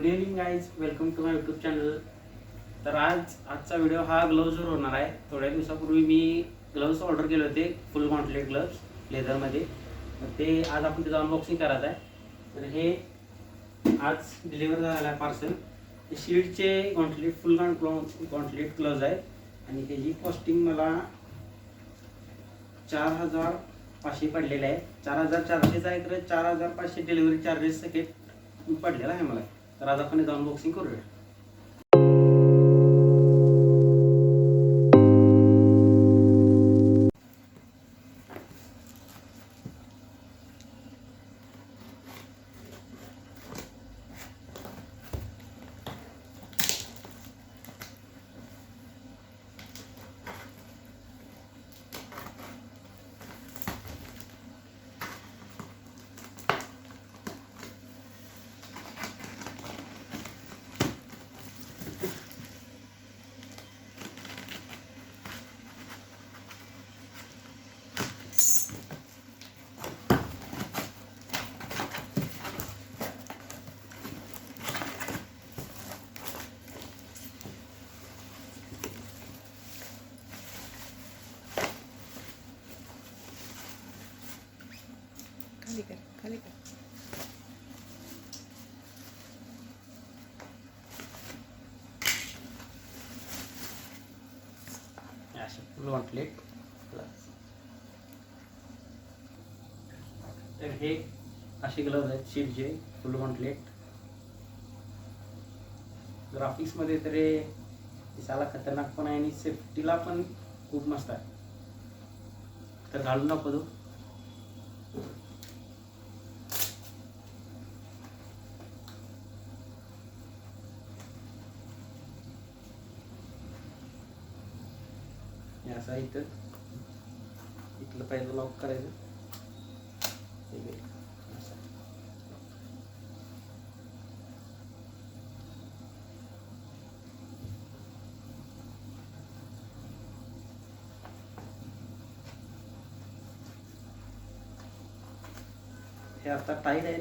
Evening guys, welcome to my YouTube channel. तर आजचा video हा ग्लोव्जवर होणार आहे. थोड्या दिवसापूर्वी मी ग्लोव्ज ऑर्डर केले होते, फुल गॉन्टलेट ग्लोव्ज लेदरमध्ये. ते आज आपण त्याचं अनबॉक्सिंग करायचं आहे. तर हे आज डिलिव्हर झालं आहे पार्सल. हे शील्डचे गॉन्टलेट फुल गॉन्टलेट ग्लोव्ज आहे आणि त्याची कॉस्टिंग मला 4500 पडलेले आहे. 4400 आहे, तर 4500 डिलिव्हरी चार्जेस सगळे पडलेला आहे मला. तर आज आपण याचं अनबॉक्सिंग करूया. खाली कर. असे फुल गॉन्टलेट. तर हे असे ग्लोव्ज आहेत शील्डचे फुल गॉन्टलेट. ग्राफिक्समध्ये तर हे दिसायला खतरनाक पण आहे आणि सेफ्टीला पण खूप मस्त आहे. तर घालून दाखवतो. असं इथं इथलं पहिलं लॉक करायचं. हे आता टाईट आहेत.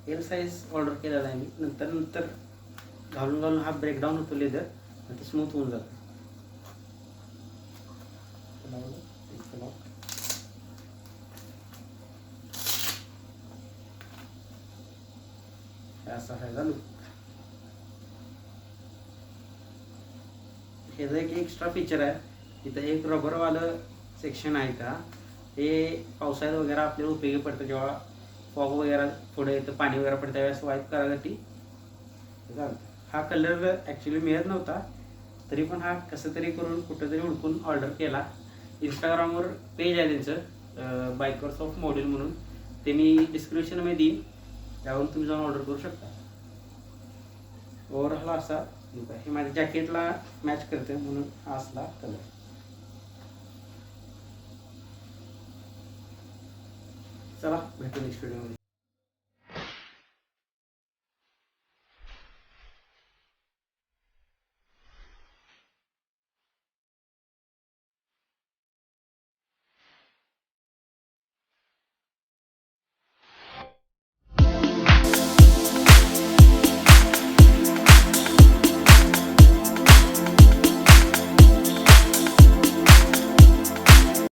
एल साईज ऑर्डर केलेला आहे मी. नंतर घालून हा ब्रेकडाऊन होतो लेदर, आणि ते स्मूथ होऊन जातं. असा आहे झालं. ह्याचं एक एक्स्ट्रा फीचर आहे, इथं एक रबरवालं सेक्शन आहे का. हे पावसाळ्यात वगैरे आपल्याला उपयोगी पडतं, जेव्हा फॉग वगैरे थोडं येतं, पाणी वगैरे पडतं, त्यावेळेस वाईप करायसाठी. हा कलर ॲक्च्युली मिळत नव्हता, तरी पण हा कसं तरी करून कुठंतरी हुडकून ऑर्डर केला. इंस्टाग्रामवर पेज आहे त्यांचं, बायकर्स ऑफ मॉड्यूल म्हणून. ते मी डिस्क्रिप्शनमध्ये देईन, त्यावरून तुम्ही जाऊन ऑर्डर करू शकता. ओव्हरऑल असा हे माझ्या जॅकेटला मॅच करते म्हणून हा असला कलर. चला भेटू नेक्स्ट व्हिडिओमध्ये.